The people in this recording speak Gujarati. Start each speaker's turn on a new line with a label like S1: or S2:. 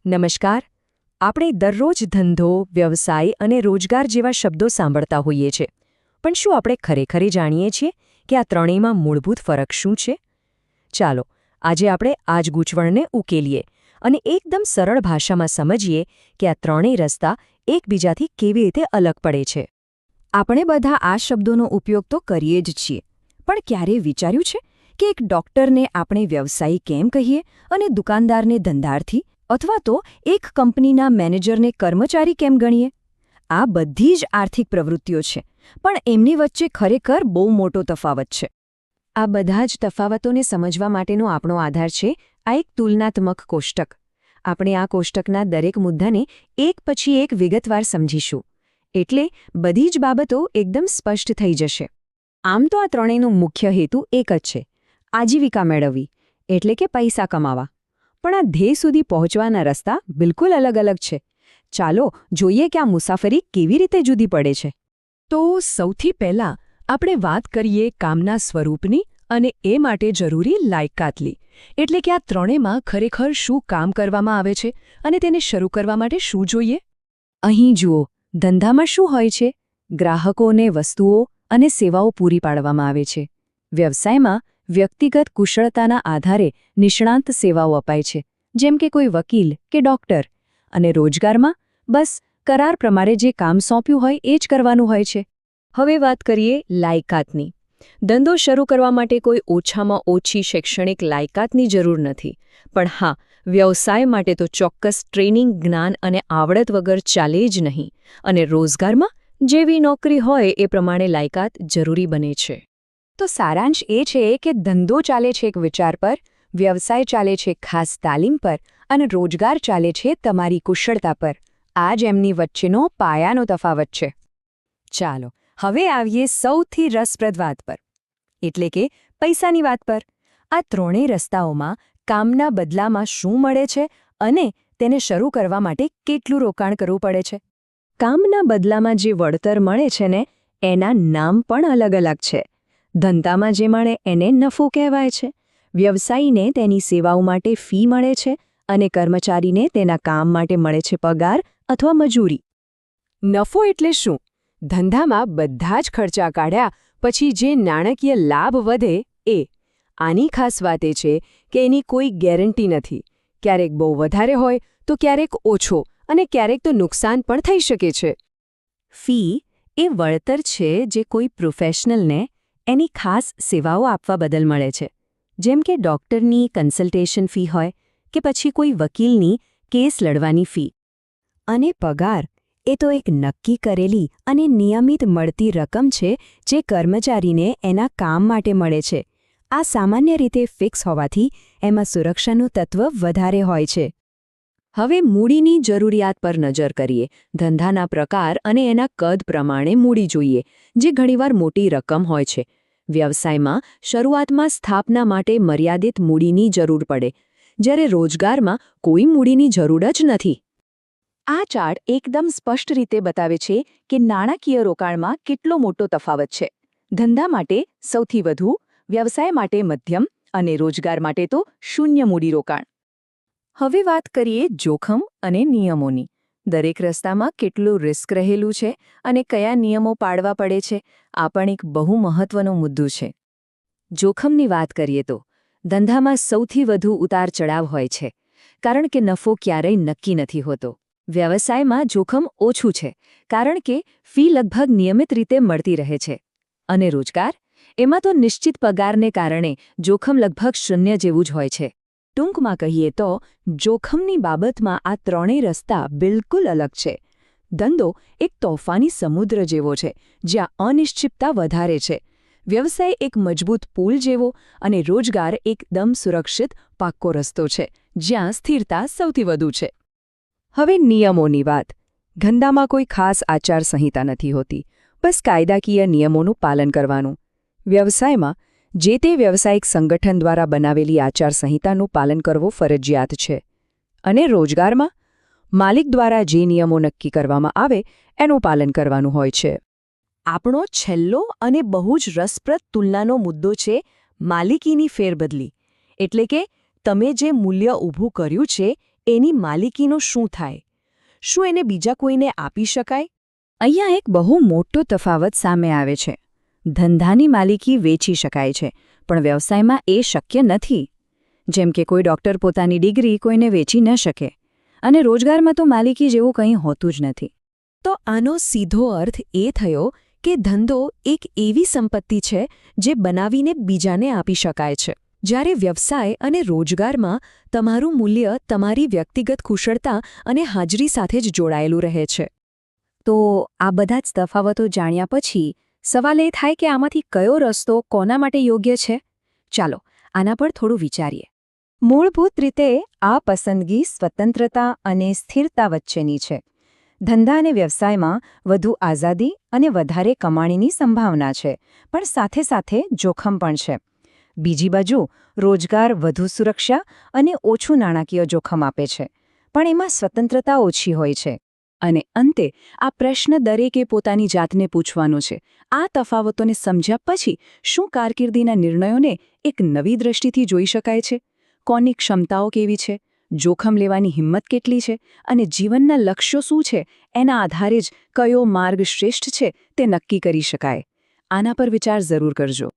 S1: નમસ્કાર. આપણે દરરોજ ધંધો, વ્યવસાય અને રોજગાર જેવા શબ્દો સાંભળતા હોઈએ છીએ. પણ શું આપણે ખરેખર જાણીએ છીએ કે આ ત્રણેયમાં મૂળભૂત ફરક શું છે? ચાલો, આજે આપણે આ જ ગૂંચવણને ઉકેલીએ અને એકદમ સરળ ભાષામાં સમજીએ કે આ ત્રણેય રસ્તા એકબીજાથી કેવી રીતે અલગ પડે છે. આપણે બધા આ શબ્દોનો ઉપયોગ તો કરીએ જ છીએ, પણ ક્યારેય વિચાર્યું છે કે એક ડૉક્ટરને આપણે વ્યવસાયી કેમ કહીએ અને દુકાનદારને ધંધાર્થી, અથવા તો એક કંપનીના મેનેજરને કર્મચારી કેમ ગણીએ? આ બધી જ આર્થિક પ્રવૃત્તિઓ છે, પણ એમની વચ્ચે ખરેખર બહુ મોટો તફાવત છે. આ બધા જ તફાવતોને સમજવા માટેનો આપણો આધાર છે આ એક તુલનાત્મક કોષ્ટક. આપણે આ કોષ્ટકના દરેક મુદ્દાને એક પછી એક વિગતવાર સમજીશું, એટલે બધી જ બાબતો એકદમ સ્પષ્ટ થઈ જશે. આમ તો આ ત્રણેયનો મુખ્ય હેતુ એક જ છે: આજીવિકા મેળવવી, એટલે કે પૈસા કમાવા. પણ આ ધ્યેય સુધી પહોંચવાના રસ્તા બિલકુલ અલગ અલગ છે. ચાલો જોઈએ કે આ મુસાફરી કેવી રીતે જુદી પડે છે.
S2: તો સૌથી પહેલાં આપણે વાત કરીએ કામના સ્વરૂપની અને એ માટે જરૂરી લાયકાતની. એટલે કે આ ત્રણેયમાં ખરેખર શું કામ કરવામાં આવે છે અને તેને શરૂ કરવા માટે શું જોઈએ?
S1: અહીં જુઓ, ધંધામાં શું હોય છે? ગ્રાહકોને વસ્તુઓ અને સેવાઓ પૂરી પાડવામાં આવે છે. વ્યવસાયમાં વ્યક્તિગત કુશળતાના આધારે નિષ્ણાંત સેવાઓ અપાય છે, જેમ કે કોઈ વકીલ કે ડૉક્ટર. અને રોજગારમાં બસ કરાર પ્રમાણે જે કામ સોંપ્યું હોય એ જ કરવાનું હોય છે. હવે વાત કરીએ લાયકાતની. ધંધો શરૂ કરવા માટે કોઈ ઓછામાં ઓછી શૈક્ષણિક લાયકાતની જરૂર નથી. પણ હા, વ્યવસાય માટે તો ચોક્કસ ટ્રેનિંગ, જ્ઞાન અને આવડત વગર ચાલે જ નહીં. અને રોજગારમાં જેવી નોકરી હોય એ પ્રમાણે લાયકાત જરૂરી બને છે. તો સારાંશ એ છે કે ધંધો ચાલે છે એક વિચાર પર, વ્યવસાય ચાલે છે ખાસ તાલીમ પર, અને રોજગાર ચાલે છે તમારી કુશળતા પર. આ જ એમની વચ્ચેનો પાયાનો તફાવત છે. ચાલો હવે આવીએ સૌથી રસપ્રદ વાત પર, એટલે કે પૈસાની વાત પર. આ ત્રણેય રસ્તાઓમાં કામના બદલામાં શું મળે છે અને તેને શરૂ કરવા માટે કેટલું રોકાણ કરવું પડે છે? કામના બદલામાં જે વળતર મળે છે ને, એના નામ પણ અલગ અલગ છે. ધંધામાં જે મળે એને નફો કહેવાય છે, વ્યવસાયીને તેની સેવાઓ માટે ફી મળે છે, અને કર્મચારીને તેના કામ માટે મળે છે પગાર અથવા મજૂરી.
S2: નફો એટલે શું? ધંધામાં બધા જ ખર્ચા કાઢ્યા પછી જે નાણાકીય લાભ વધે એ. આની ખાસ વાત એ છે કે એની કોઈ ગેરંટી નથી. ક્યારેક બહુ વધારે હોય તો ક્યારેક ઓછો, અને ક્યારેક તો નુકસાન પણ થઈ શકે છે.
S1: ફી એ વળતર છે જે કોઈ પ્રોફેશનલને એની ખાસ સેવાઓ આપવા બદલ મળે છે, જેમ કે ડૉક્ટરની કન્સલ્ટેશન ફી હોય કે પછી કોઈ વકીલની કેસ લડવાની ફી. અને પગાર એ તો એક નક્કી કરેલી અને નિયમિત મળતી રકમ છે જે કર્મચારીને એના કામ માટે મળે છે. આ સામાન્ય રીતે ફિક્સ હોવાથી એમાં સુરક્ષાનું તત્વ વધારે હોય છે. હવે મૂડીની જરૂરિયાત પર નજર કરીએ. ધંધાના પ્રકાર અને એના કદ પ્રમાણે મૂડી જોઈએ, જે ઘણીવાર મોટી રકમ હોય છે. વ્યવસાયમાં શરૂઆતમાં સ્થાપના માટે મર્યાદિત મૂડીની જરૂર પડે, જ્યારે રોજગારમાં કોઈ મૂડીની જરૂર જ નથી. આ ચાર્ટ એકદમ સ્પષ્ટ રીતે બતાવે છે કે નાણાકીય રોકાણમાં કેટલો મોટો તફાવત છે. ધંધા માટે સૌથી વધુ, વ્યવસાય માટે મધ્યમ અને રોજગાર માટે તો શૂન્ય મૂડીરોકાણ. હવે વાત કરીએ જોખમ અને નિયમોની. દરેક રસ્તામાં કેટલું રિસ્ક રહેલું છે અને કયા નિયમો પાળવા પડે છે, આ પણ એક બહુ મહત્વનો મુદ્દો છે. જોખમની વાત કરીએ તો ધંધામાં સૌથી વધુ ઉતાર ચડાવ હોય છે, કારણ કે નફો ક્યારેય નક્કી નથી હોતો. વ્યવસાયમાં જોખમ ઓછું છે, કારણ કે ફી લગભગ નિયમિત રીતે મળતી રહે છે. અને રોજગાર? એમાં તો નિશ્ચિત પગારને કારણે જોખમ લગભગ શૂન્ય જેવું જ હોય છે. ટૂંકમાં કહીએ તો જોખમની બાબતમાં આ ત્રણેય રસ્તા બિલકુલ અલગ છે. ધંધો એક તોફાની સમુદ્ર જેવો છે, જ્યાં અનિશ્ચિતતા વધારે છે. વ્યવસાય એક મજબૂત પુલ જેવો, અને રોજગાર એકદમ સુરક્ષિત પાક્કો રસ્તો છે, જ્યાં સ્થિરતા સૌથી વધુ છે. હવે નિયમોની વાત. ધંધામાં કોઈ ખાસ આચારસંહિતા નથી હોતી, બસ કાયદાકીય નિયમોનું પાલન કરવાનું. વ્યવસાયમાં જે તે વ્યવસાયિક સંગઠન દ્વારા બનાવેલી આચારસંહિતાનું પાલન કરવું ફરજિયાત છે. અને રોજગારમાં માલિક દ્વારા જે નિયમો નક્કી કરવામાં આવે એનું પાલન કરવાનું હોય છે. આપણો છેલ્લો અને બહુ જ રસપ્રદ તુલનાનો મુદ્દો છે માલિકીની ફેરબદલી. એટલે કે તમે જે મૂલ્ય ઊભું કર્યું છે
S2: એની માલિકીનો શું થાય? શું એને બીજા કોઈને આપી શકાય?
S1: અહીંયા એક બહુ મોટો તફાવત સામે આવે છે. ધંધાની માલિકી વેચી શકાય છે, પણ વ્યવસાયમાં એ શક્ય નથી. જેમ કે કોઈ ડૉક્ટર પોતાની ડિગ્રી કોઈને વેચી ન શકે, અને રોજગારમાં તો માલિકી જેવું કંઈ હોતું જ નથી.
S2: તો આનો સીધો અર્થ એ થયો કે ધંધો એક એવી સંપત્તિ છે જે બનાવીને બીજાને આપી શકાય છે, જ્યારે વ્યવસાય અને રોજગારમાં તમારું મૂલ્ય તમારી વ્યક્તિગત કુશળતા અને હાજરી સાથે જ જોડાયેલું રહે છે.
S1: તો આ બધા જ તફાવતો જાણ્યા પછી સવાલ એ થાય કે આમાંથી કયો રસ્તો કોના માટે યોગ્ય છે? ચાલો આના પર થોડું વિચારીએ. મૂળભૂત રીતે આ પસંદગી સ્વતંત્રતા અને સ્થિરતા વચ્ચેની છે. ધંધા અને વ્યવસાયમાં વધુ આઝાદી અને વધારે કમાણીની સંભાવના છે, પણ સાથે સાથે જોખમ પણ છે. બીજી બાજુ રોજગાર વધુ સુરક્ષા અને ઓછું નાણાકીય જોખમ આપે છે, પણ એમાં સ્વતંત્રતા ઓછી હોય છે. અને અંતે આ પ્રશ્ન દરેકે પોતાની જાતને પૂછવાનો છે. આ તફાવતોને સમજ્યા પછી શું કારકિર્દીના નિર્ણયોને એક નવી દ્રષ્ટિથી જોઈ શકાય છે? કોની ક્ષમતાઓ કેવી છે? જોખમ લેવાની હિંમત કેટલી છે? અને જીવનના લક્ષ્યો શું છે? એના આધારે જ કયો માર્ગ શ્રેષ્ઠ છે તે નક્કી કરી શકાય. આના પર વિચાર જરૂર કરજો.